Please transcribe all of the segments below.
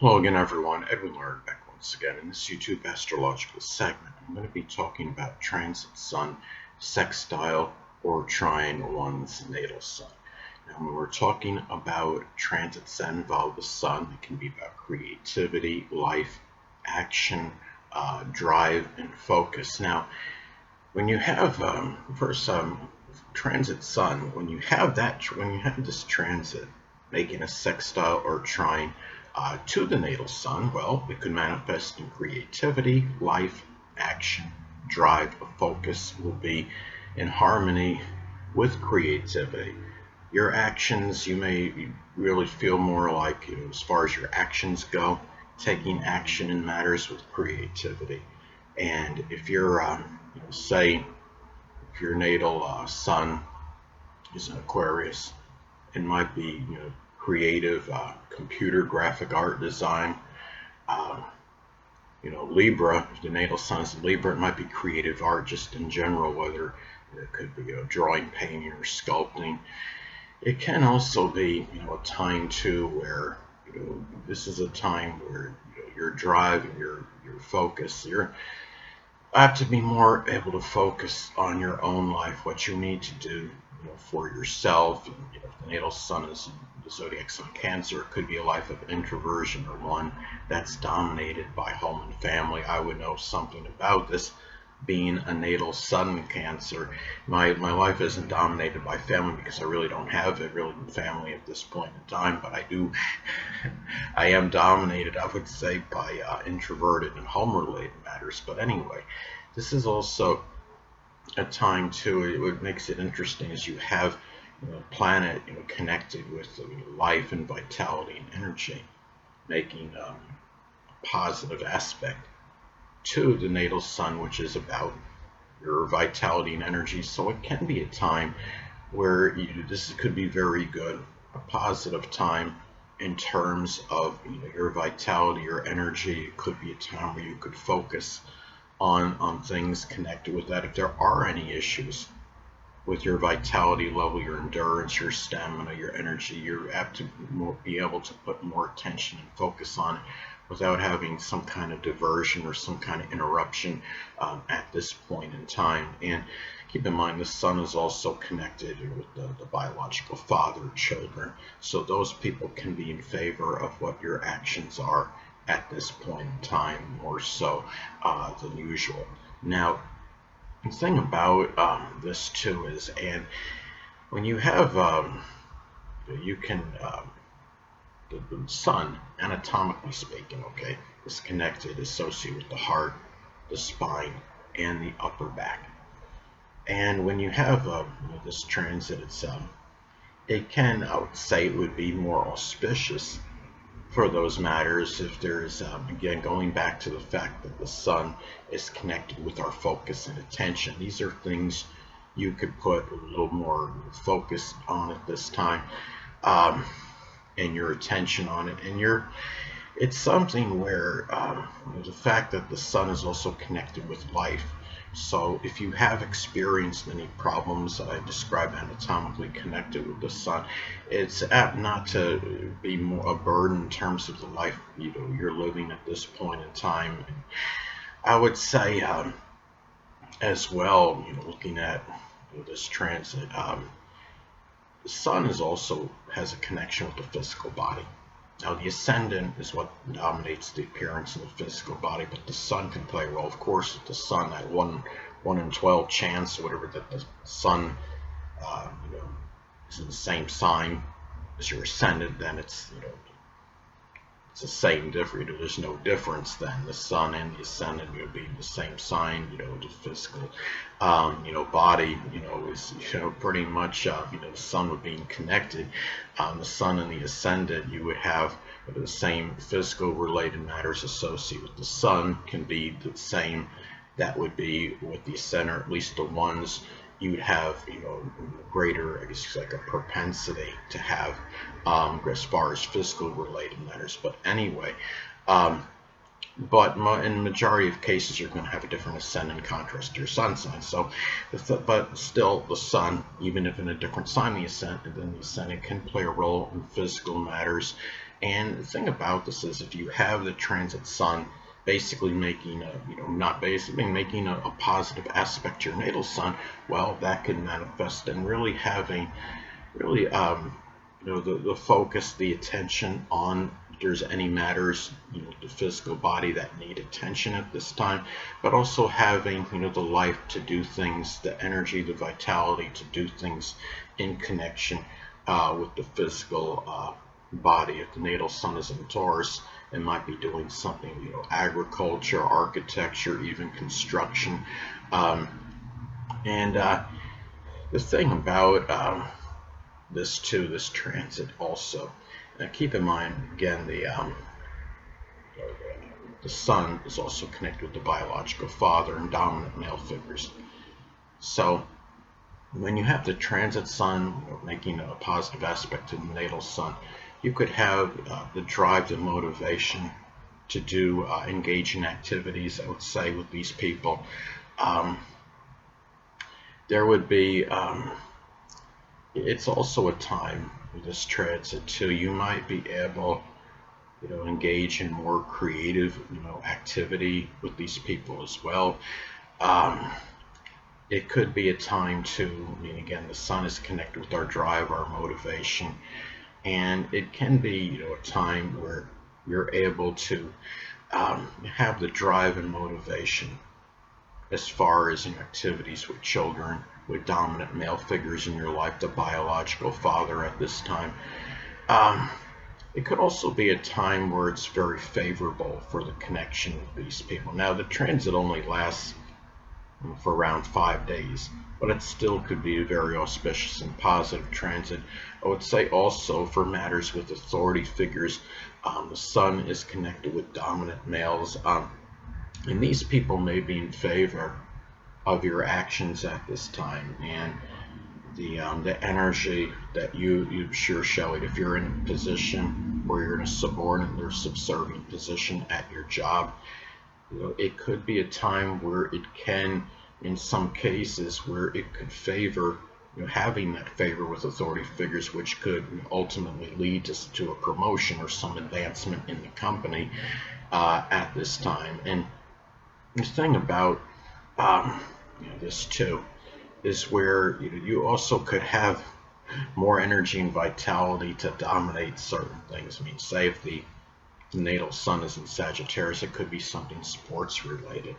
Hello again, everyone. Edwin Learnard back once again in this YouTube astrological segment. I'm going to be talking about transit sun, sextile, or trine one's natal sun. Now, when we're talking about transits that involve the sun, it can be about creativity, life, action, drive, and focus. Now, when you have first transit sun, when you have this transit making a sextile or trine to the natal sun, well, it could manifest in creativity, life, action, drive, focus will be in harmony with creativity. Your actions, you may really feel more like, as far as your actions go, taking action in matters with creativity. And if you're, say, if your natal sun is an Aquarius, it might be, creative, computer, graphic art design. Uh, Libra, if the natal sun is Libra, it might be creative art just in general, whether it could be drawing, painting, or sculpting. It can also be, a time too where, this is a time where your drive and your focus, you're have to be more able to focus on your own life, what you need to do, for yourself. And, if the natal sun is the zodiac sign Cancer, it could be a life of introversion or one that's dominated by home and family. I would know something about this being a natal sun Cancer. My life isn't dominated by family because I really don't have a really family at this point in time, but I do. I am dominated, I would say, by introverted and home related matters. But anyway, this is also a time too. What makes it interesting is you have, planet, connected with life and vitality and energy, making a positive aspect to the natal sun, which is about your vitality and energy. So it can be a time where this could be very good, a positive time in terms of, your vitality, your energy. It could be a time where you could focus on things connected with that. If there are any issues with your vitality level, your endurance, your stamina, your energy, you're apt to be able to put more attention and focus on it without having some kind of diversion or some kind of interruption at this point in time. And keep in mind, the sun is also connected with the biological father, children. So those people can be in favor of what your actions are at this point in time, more so than usual. Now, the thing about this too is, and when you have, you can, the sun, anatomically speaking, okay, is connected, associated with the heart, the spine, and the upper back. And when you have this transit itself, it can, I would say, it would be more auspicious for those matters if there's, again, going back to the fact that the sun is connected with our focus and attention. These are things you could put a little more focus on at this time, and your attention on it. And it's something where, the fact that the sun is also connected with life. So if you have experienced any problems that I describe anatomically connected with the sun, it's apt not to be more a burden in terms of the life you're living at this point in time. And I would say, as well, looking at this transit, the sun is also has a connection with the physical body. Now, the ascendant is what dominates the appearance of the physical body, but the sun can play a role. Of course, if the sun, that 1 in 12 chance, or whatever, that the sun, uh, you know, is in the same sign as your ascendant, then it's the same difference. There's no difference then. The sun and the ascendant will be in the same sign. The physical, body, is pretty much, the sun would be connected. The sun and the ascendant, you would have the same physical related matters associated with the sun can be the same. That would be with the center, at least the ones you would have, greater, I guess, like a propensity to have, as far as physical related matters. But anyway, but in the majority of cases, you're going to have a different ascendant contrast to your sun sign. So, but still, the sun, even if in a different sign, the ascendant can play a role in physical matters. And the thing about this is, if you have the transit sun basically making a, not basically making a positive aspect to your natal sun, well, that can manifest in really having really the focus, the attention on if there's any matters, the physical body that need attention at this time, but also having the life to do things, the energy, the vitality to do things in connection with the physical body. If the natal sun is in Taurus, it might be doing something, agriculture, architecture, even construction. And the thing about this transit also, keep in mind again, the sun is also connected with the biological father and dominant male figures. So when you have the transit sun making a positive aspect to the natal sun, you could have the drive, the motivation to do engage in activities, I would say, with these people. There would be it's also a time with this transit too. You might be able, engage in more creative, activity with these people as well. It could be a time to, again, the sun is connected with our drive, our motivation, and it can be, a time where you're able to have the drive and motivation as far as in activities with children, with dominant male figures in your life, the biological father at this time. It could also be a time where it's very favorable for the connection with these people. Now, the transit only lasts for around 5 days, but it still could be a very auspicious and positive transit. I would say also for matters with authority figures, the sun is connected with dominant males, and these people may be in favor of your actions at this time, and the energy that you sure show it. If you're in a position where you're in a subordinate or subservient position at your job, it could be a time where it can, in some cases, where it could favor, having that favor with authority figures, which could ultimately lead to a promotion or some advancement in the company at this time. And the thing about this too is where you also could have more energy and vitality to dominate certain things. I mean, say if the natal sun is in Sagittarius, it could be something sports related.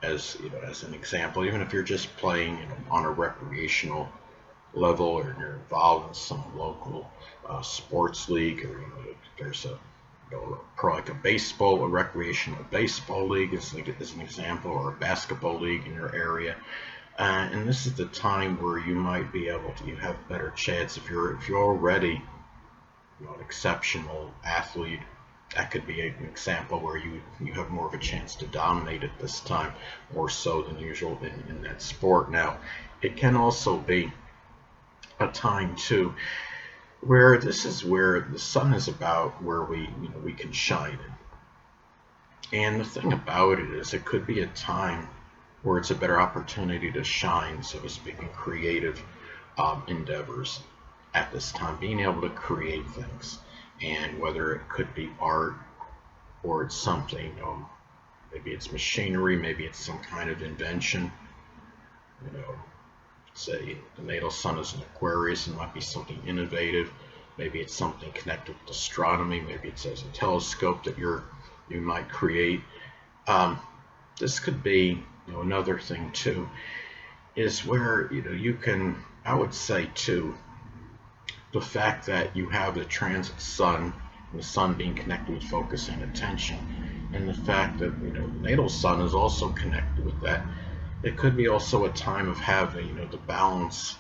As an example, even if you're just playing on a recreational level, or you're involved in some local sports league, or there's a like a baseball, a recreational baseball league as an example, or a basketball league in your area. And this is the time where you might be able to, you have better chance if you're already an exceptional athlete. That could be an example where you have more of a chance to dominate at this time, more so than usual in that sport. Now, it can also be a time too where this is where the sun is about where we can shine. And the thing about it is, it could be a time where it's a better opportunity to shine, so to speak, in creative endeavors at this time, being able to create things. And whether it could be art, or it's something, maybe it's machinery, maybe it's some kind of invention. Say the natal sun is in Aquarius, and might be something innovative. Maybe it's something connected with astronomy. Maybe it's as a telescope that you might create. This could be another thing too, is where you can, I would say too, the fact that you have the transit sun, and the sun being connected with focus and attention, and the fact that the natal sun is also connected with that, it could be also a time of having the balance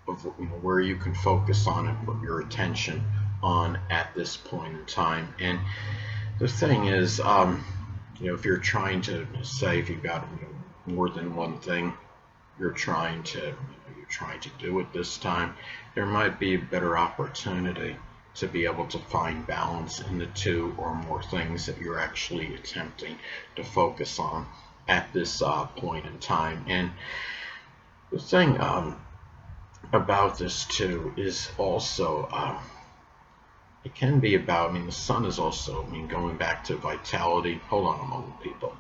of where you can focus on and put your attention on at this point in time. And the thing is, if you're trying to say, if you've got more than one thing you're trying to do at this time, there might be a better opportunity to be able to find balance in the two or more things that you're actually attempting to focus on at this point in time. And the thing about this too is also it can be about, I mean, the sun is also, I mean, going back to vitality. Hold on a moment, people.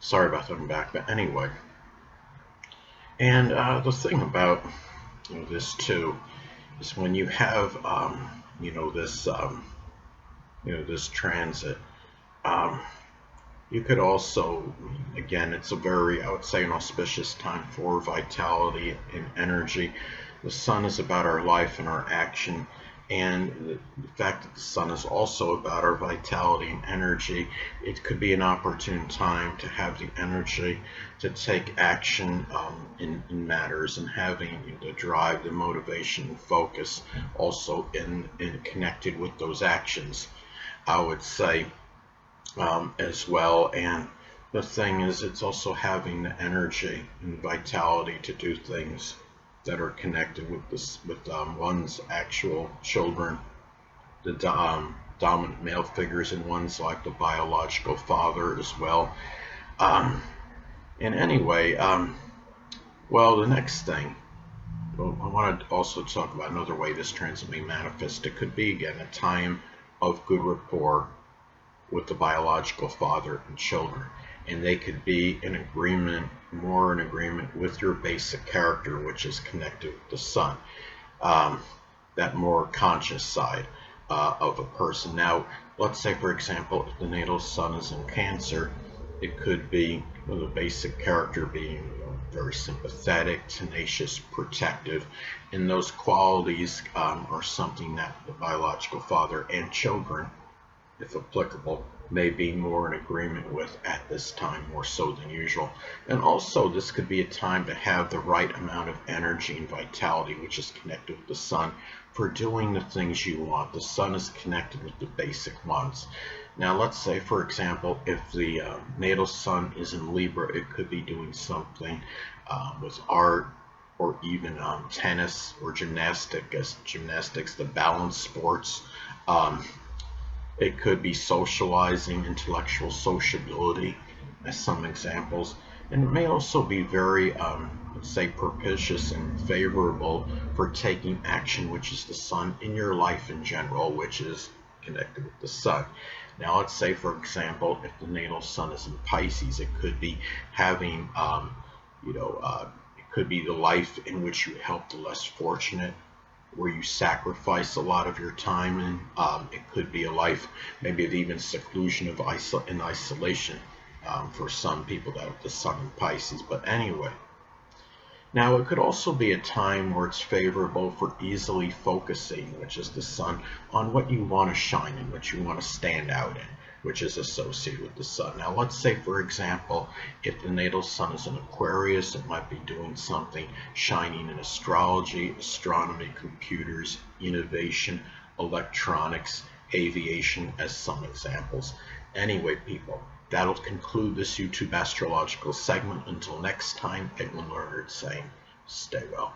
Sorry about that, I'm back. But anyway, and the thing about, you know, this too is when you have, you know, this, you know, this transit. Um, You could also, again, it's a very, I would say, an auspicious time for vitality and energy. The sun is about our life and our action, and the fact that the sun is also about our vitality and energy, it could be an opportune time to have the energy to take action in matters, and having the drive, the motivation, and focus also in connected with those actions, I would say, as well. And the thing is, it's also having the energy and vitality to do things that are connected with this, with one's actual children, the dominant male figures in one's life, the biological father as well. Um, and anyway, well, the next thing, well, I want to also talk about another way this transit may manifest. It could be, again, a time of good rapport with the biological father and children, and they could be in agreement, more in agreement with your basic character, which is connected with the sun, um, that more conscious side of a person. Now, let's say, for example, if the natal sun is in Cancer, it could be, well, the basic character being, very sympathetic, tenacious, protective, and those qualities are something that the biological father and children, if applicable, may be more in agreement with at this time, more so than usual. And also, this could be a time to have the right amount of energy and vitality, which is connected with the sun, for doing the things you want. The sun is connected with the basic ones. Now, let's say, for example, if the natal sun is in Libra, it could be doing something with art, or even tennis or gymnastics, the balance sports. Um, it could be socializing, intellectual sociability, as some examples. And it may also be very, let's say, propitious and favorable for taking action, which is the sun, in your life in general, which is connected with the sun. Now, let's say, for example, if the natal sun is in Pisces, it could be having, it could be the life in which you help the less fortunate, where you sacrifice a lot of your time, and it could be a life maybe of even seclusion of in isolation, for some people that have the sun in Pisces. But anyway, now it could also be a time where it's favorable for easily focusing, which is the sun, on what you want to shine in, what you want to stand out in, which is associated with the sun. Now, let's say, for example, if the natal sun is in Aquarius, it might be doing something shining in astrology, astronomy, computers, innovation, electronics, aviation, as some examples. Anyway, people, that'll conclude this YouTube astrological segment. Until next time, Edwin Learnard saying, stay well.